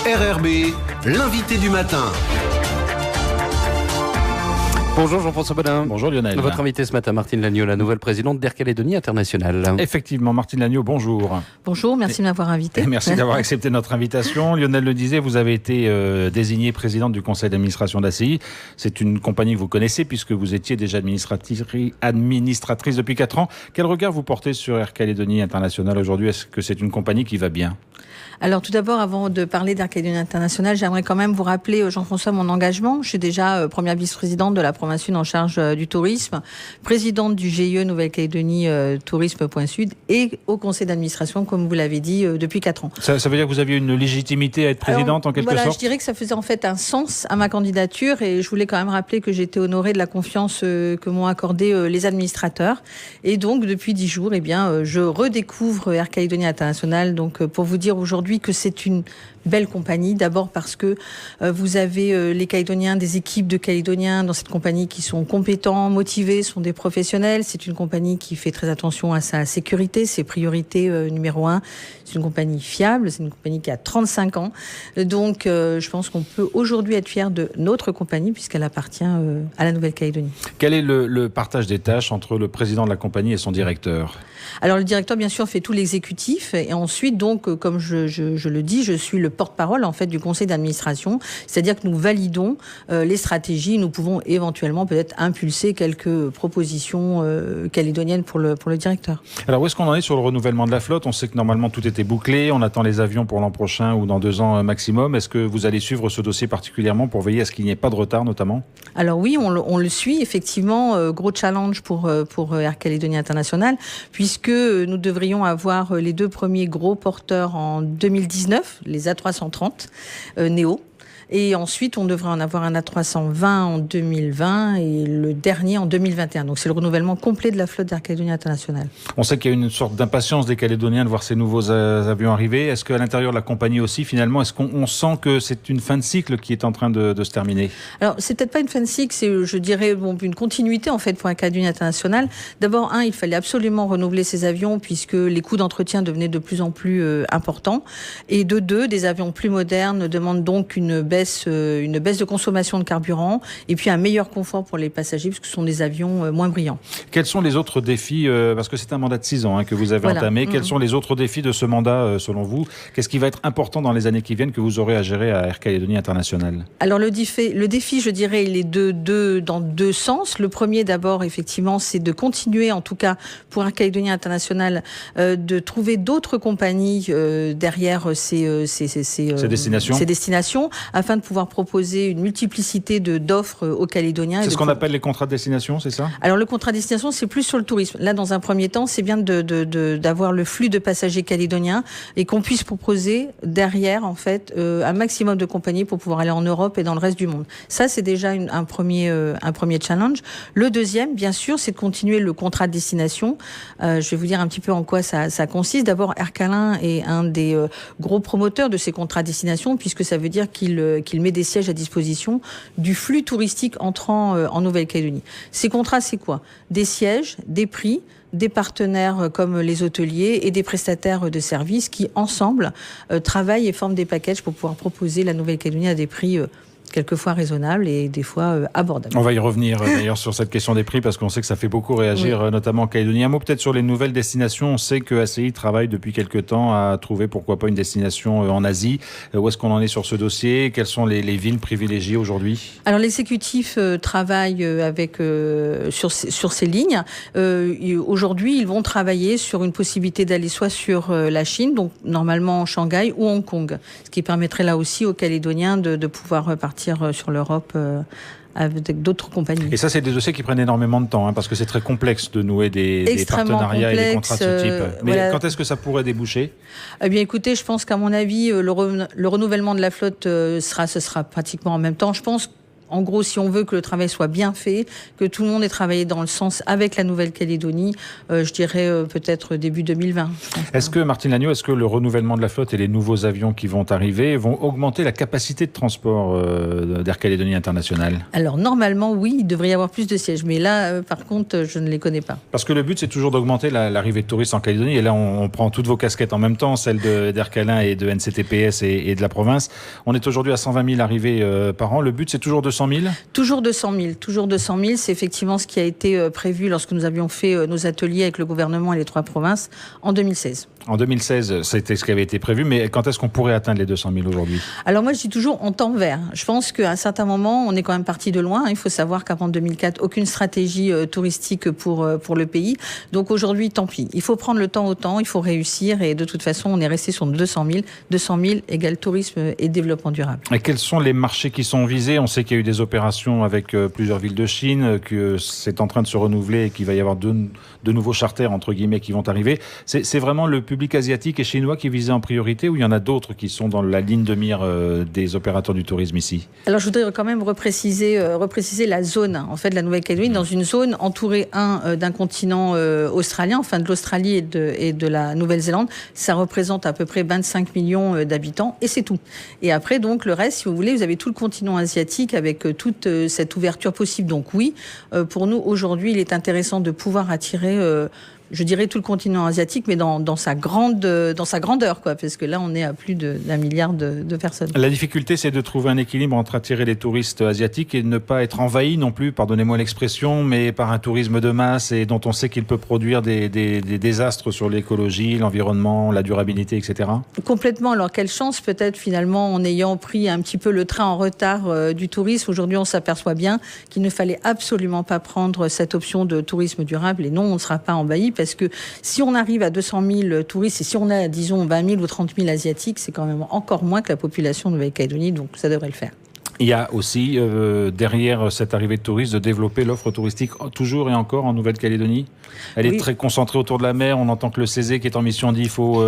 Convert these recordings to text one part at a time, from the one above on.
RRB, l'invité du matin. Bonjour Jean-François Bodin. Bonjour Lionel. Votre invité ce matin, Martine Lagneau, la nouvelle présidente d'Air Calédonie International. Effectivement, Martine Lagneau, bonjour. Bonjour, merci de m'avoir invité. Et merci d'avoir accepté notre invitation. Lionel le disait, vous avez été désignée présidente du conseil d'administration d'ACI. C'est une compagnie que vous connaissez puisque vous étiez déjà administratrice depuis 4 ans. Quel regard vous portez sur Air Calédonie International aujourd'hui? Est-ce que c'est une compagnie qui va bien? Alors tout d'abord, avant de parler d'Air Calédonie International, j'aimerais quand même vous rappeler, Jean-François, mon engagement. Je suis déjà première vice-présidente de la province sud en charge du tourisme, présidente du GIE Nouvelle-Calédonie Tourisme.Sud et au conseil d'administration, comme vous l'avez dit, depuis 4 ans. Ça veut dire que vous aviez une légitimité à être présidente en quelque sorte? Je dirais que ça faisait en fait un sens à ma candidature et je voulais quand même rappeler que j'étais honorée de la confiance que m'ont accordé les administrateurs. Et donc depuis 10 jours, je redécouvre Air Calédonie International. Donc pour vous dire aujourd'hui que c'est une belle compagnie, d'abord parce que vous avez les Calédoniens, des équipes de Calédoniens dans cette compagnie qui sont compétents, motivés, sont des professionnels. C'est une compagnie qui fait très attention à sa sécurité, ses priorités numéro 1. C'est une compagnie fiable, c'est une compagnie qui a 35 ans. Donc je pense qu'on peut aujourd'hui être fier de notre compagnie puisqu'elle appartient à la Nouvelle-Calédonie. Quel est le partage des tâches entre le président de la compagnie et son directeur? Alors le directeur bien sûr fait tout l'exécutif et ensuite donc comme je le dis, je suis le porte-parole en fait du conseil d'administration, c'est-à-dire que nous validons les stratégies, nous pouvons éventuellement peut-être impulser quelques propositions calédoniennes pour le directeur. Alors où est-ce qu'on en est sur le renouvellement de la flotte? On sait que normalement tout était bouclé, on attend les avions pour l'an prochain ou dans 2 ans maximum. Est-ce que vous allez suivre ce dossier particulièrement pour veiller à ce qu'il n'y ait pas de retard notamment? Alors oui, on le suit effectivement, gros challenge pour Air Calédonie International puisque nous devrions avoir les 2 premiers gros porteurs en 2019, les A330 Neo. Et ensuite, on devrait en avoir un A320 en 2020 et le dernier en 2021. Donc, c'est le renouvellement complet de la flotte d'Air Calédonie International. On sait qu'il y a une sorte d'impatience des Calédoniens de voir ces nouveaux avions arriver. Est-ce qu'à l'intérieur de la compagnie aussi, finalement, est-ce qu'on sent que c'est une fin de cycle qui est en train de se terminer? Alors, c'est peut-être pas une fin de cycle, c'est, je dirais, une continuité, en fait, pour Air Calédonie International. D'abord, il fallait absolument renouveler ces avions puisque les coûts d'entretien devenaient de plus en plus importants. Et de 2, des avions plus modernes demandent donc une baisse de consommation de carburant et puis un meilleur confort pour les passagers puisque ce sont des avions moins brillants. Quels sont les autres défis, parce que c'est un mandat de 6 ans que vous avez entamé, quels sont les autres défis de ce mandat selon vous? Qu'est-ce qui va être important dans les années qui viennent que vous aurez à gérer à Air Calédonie International? Alors le défi, je dirais, il est dans 2 sens. Le premier d'abord, effectivement, c'est de continuer, en tout cas pour Air Calédonie International, de trouver d'autres compagnies derrière ces destinations afin de pouvoir proposer une multiplicité d'offres aux Calédoniens. C'est ce qu'on appelle les contrats de destination, c'est ça? Alors le contrat de destination, c'est plus sur le tourisme. Là, dans un premier temps, c'est bien d'avoir le flux de passagers calédoniens et qu'on puisse proposer derrière, en fait, un maximum de compagnies pour pouvoir aller en Europe et dans le reste du monde. Ça, c'est déjà un premier challenge. Le deuxième, bien sûr, c'est de continuer le contrat de destination. Je vais vous dire un petit peu en quoi ça consiste. D'abord, Air Calin est un des gros promoteurs de ces contrats de destination puisque ça veut dire qu'il met des sièges à disposition du flux touristique entrant en Nouvelle-Calédonie. Ces contrats, c'est quoi? Des sièges, des prix, des partenaires comme les hôteliers et des prestataires de services qui, ensemble, travaillent et forment des packages pour pouvoir proposer la Nouvelle-Calédonie à des prix quelquefois raisonnables et des fois abordables. On va y revenir d'ailleurs sur cette question des prix parce qu'on sait que ça fait beaucoup réagir, notamment en Calédonie. Un mot peut-être sur les nouvelles destinations. On sait que ACI travaille depuis quelque temps à trouver pourquoi pas une destination en Asie. Où est-ce qu'on en est sur ce dossier? Quelles sont les villes privilégiées aujourd'hui? Alors l'exécutif travaille sur ces lignes. Aujourd'hui, ils vont travailler sur une possibilité d'aller soit sur la Chine, donc normalement Shanghai ou Hong Kong, ce qui permettrait là aussi aux Calédoniens de pouvoir partir sur l'Europe avec d'autres compagnies. Et ça, c'est des dossiers qui prennent énormément de temps, parce que c'est très complexe de nouer des partenariats et des contrats de ce type. Mais quand est-ce que ça pourrait déboucher? Eh bien, écoutez, je pense qu'à mon avis, le renouvellement de la flotte, ce sera pratiquement en même temps. Je pense En gros, si on veut que le travail soit bien fait, que tout le monde ait travaillé dans le sens avec la Nouvelle-Calédonie, je dirais peut-être début 2020. Est-ce que, Martine Lagneau, est-ce que le renouvellement de la flotte et les nouveaux avions qui vont arriver vont augmenter la capacité de transport d'Air Calédonie International ? Alors normalement, oui, il devrait y avoir plus de sièges. Mais là, par contre, je ne les connais pas. Parce que le but, c'est toujours d'augmenter l'arrivée de touristes en Calédonie. Et là, on prend toutes vos casquettes en même temps, celles d'Air Calin et de NCTPS et de la province. On est aujourd'hui à 120 000 arrivées par an. Le but, c'est toujours 200 000 ? Toujours 200 000. Toujours 200 000. C'est effectivement ce qui a été prévu lorsque nous avions fait nos ateliers avec le gouvernement et les 3 provinces en 2016. En 2016, c'était ce qui avait été prévu, mais quand est-ce qu'on pourrait atteindre les 200 000 aujourd'hui ? Alors moi, je dis toujours en temps vert. Je pense qu'à un certain moment, on est quand même parti de loin. Il faut savoir qu'avant 2004, aucune stratégie touristique pour le pays. Donc aujourd'hui, tant pis. Il faut prendre le temps au temps, il faut réussir. Et de toute façon, on est resté sur 200 000. 200 000 égale tourisme et développement durable. Et quels sont les marchés qui sont visés ? On sait qu'il y a eu des opérations avec plusieurs villes de Chine, que c'est en train de se renouveler et qu'il va y avoir de nouveaux charters, entre guillemets, qui vont arriver. C'est vraiment le public asiatique et chinois qui est visé en priorité, ou il y en a d'autres qui sont dans la ligne de mire des opérateurs du tourisme ici ? Alors je voudrais quand même repréciser la zone, en fait, de la Nouvelle-Calédonie, dans une zone entourée d'un continent australien, enfin de l'Australie et de la Nouvelle-Zélande. Ça représente à peu près 25 millions d'habitants et c'est tout. Et après, donc, le reste, si vous voulez, vous avez tout le continent asiatique avec toute cette ouverture possible. Donc oui, pour nous, aujourd'hui, il est intéressant de pouvoir attirer je dirais tout le continent asiatique, mais dans sa grandeur, quoi, parce que là, on est à plus d'1 milliard de personnes. La difficulté, c'est de trouver un équilibre entre attirer les touristes asiatiques et ne pas être envahi non plus, pardonnez-moi l'expression, mais par un tourisme de masse et dont on sait qu'il peut produire des désastres sur l'écologie, l'environnement, la durabilité, etc. Complètement. Alors, quelle chance, peut-être, finalement, en ayant pris un petit peu le train en retard du tourisme. Aujourd'hui, on s'aperçoit bien qu'il ne fallait absolument pas prendre cette option de tourisme durable. Et non, on ne sera pas envahi. Parce que si on arrive à 200 000 touristes et si on a, disons, 20 000 ou 30 000 asiatiques, c'est quand même encore moins que la population de Nouvelle-Calédonie, donc ça devrait le faire. Il y a aussi, derrière cette arrivée de touristes, de développer l'offre touristique toujours et encore en Nouvelle-Calédonie. Elle est très concentrée autour de la mer. On entend que le CESE, qui est en mission, dit qu'il faut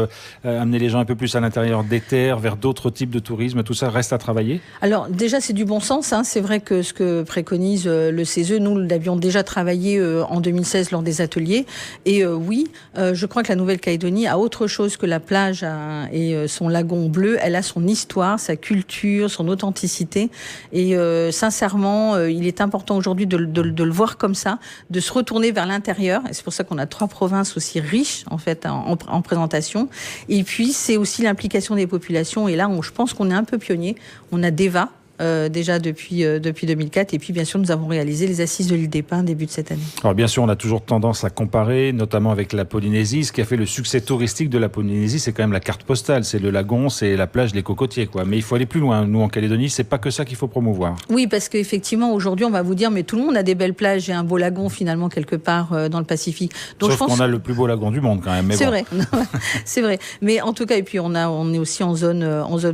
amener les gens un peu plus à l'intérieur des terres, vers d'autres types de tourisme. Tout ça reste à travailler. Alors déjà, c'est du bon sens. C'est vrai que ce que préconise le CESE, nous l'avions déjà travaillé en 2016 lors des ateliers. Et oui, je crois que la Nouvelle-Calédonie a autre chose que la plage et son lagon bleu. Elle a son histoire, sa culture, son authenticité. Et sincèrement, il est important aujourd'hui de le voir comme ça, de se retourner vers l'intérieur. Et c'est pour ça qu'on a 3 provinces aussi riches en fait en présentation. Et puis c'est aussi l'implication des populations. Et là, je pense qu'on est un peu pionnier. On a DEVA. Déjà depuis 2004. Et puis, bien sûr, nous avons réalisé les assises de l'île des Pins début de cette année. Alors, bien sûr, on a toujours tendance à comparer, notamment avec la Polynésie. Ce qui a fait le succès touristique de la Polynésie, c'est quand même la carte postale. C'est le lagon, c'est la plage, les cocotiers, quoi. Mais il faut aller plus loin. Nous, en Calédonie, c'est pas que ça qu'il faut promouvoir. Oui, parce qu'effectivement, aujourd'hui, on va vous dire, mais tout le monde a des belles plages et un beau lagon, finalement, quelque part dans le Pacifique. Donc, sauf qu'on a le plus beau lagon du monde, quand même. Mais c'est vrai. C'est vrai. Mais en tout cas, et puis, on est aussi en zone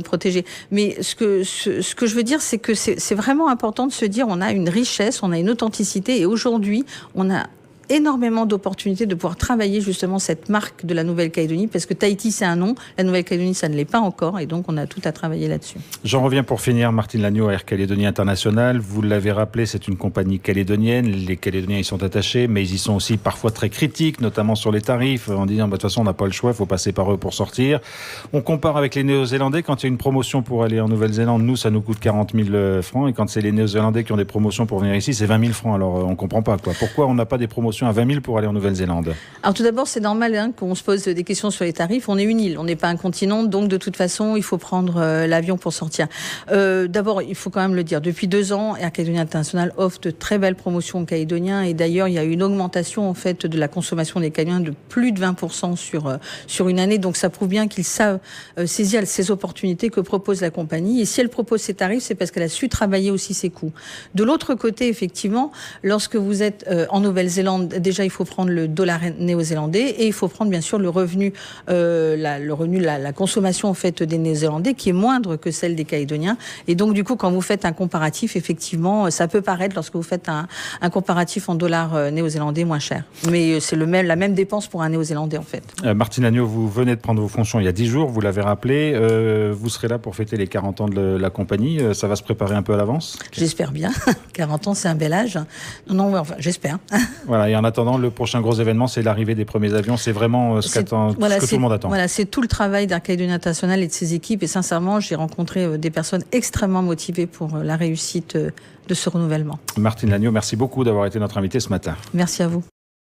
protégée. Mais ce que je veux dire, c'est que c'est vraiment important de se dire on a une richesse, on a une authenticité et aujourd'hui on a énormément d'opportunités de pouvoir travailler justement cette marque de la Nouvelle-Calédonie parce que Tahiti c'est un nom, la Nouvelle-Calédonie ça ne l'est pas encore et donc on a tout à travailler là-dessus. J'en reviens pour finir, Martine Lagneau à Air Calédonie International, vous l'avez rappelé, c'est une compagnie calédonienne, les Calédoniens y sont attachés mais ils y sont aussi parfois très critiques, notamment sur les tarifs, en disant de toute façon on n'a pas le choix, il faut passer par eux pour sortir. On compare avec les Néo-Zélandais, quand il y a une promotion pour aller en Nouvelle-Zélande, nous ça nous coûte 40 000 francs et quand c'est les Néo-Zélandais qui ont des promotions pour venir ici, c'est 20 000 francs, alors on comprend pas quoi. Pourquoi on n'a pas des promotions à 20 000 pour aller en Nouvelle-Zélande? Alors tout d'abord, c'est normal qu'on se pose des questions sur les tarifs. On est une île, on n'est pas un continent, donc de toute façon, il faut prendre l'avion pour sortir. D'abord, il faut quand même le dire, depuis 2 ans, Air Calédonie International offre de très belles promotions aux Calédoniens et d'ailleurs, il y a eu une augmentation en fait de la consommation des Calédoniens de plus de 20% sur une année. Donc ça prouve bien qu'ils savent saisir ces opportunités que propose la compagnie. Et si elle propose ces tarifs, c'est parce qu'elle a su travailler aussi ses coûts. De l'autre côté, effectivement, lorsque vous êtes en Nouvelle-Zélande, déjà, il faut prendre le dollar néo-zélandais et il faut prendre bien sûr le revenu, la consommation en fait des Néo-Zélandais qui est moindre que celle des Calédoniens. Et donc du coup, quand vous faites un comparatif, effectivement, ça peut paraître lorsque vous faites un comparatif en dollars néo-zélandais moins cher. Mais c'est la même dépense pour un Néo-Zélandais en fait. Martine Agneau, vous venez de prendre vos fonctions il y a 10 jours, vous l'avez rappelé. Vous serez là pour fêter les 40 ans de la compagnie. Ça va se préparer un peu à l'avance ? J'espère bien. 40 ans, c'est un bel âge. Non, enfin, j'espère. Voilà, et en attendant, le prochain gros événement, c'est l'arrivée des premiers avions. C'est vraiment ce que tout le monde attend. Voilà, c'est tout le travail d'Air Calédonie International et de ses équipes. Et sincèrement, j'ai rencontré des personnes extrêmement motivées pour la réussite de ce renouvellement. Martine Agneau, merci beaucoup d'avoir été notre invitée ce matin. Merci à vous.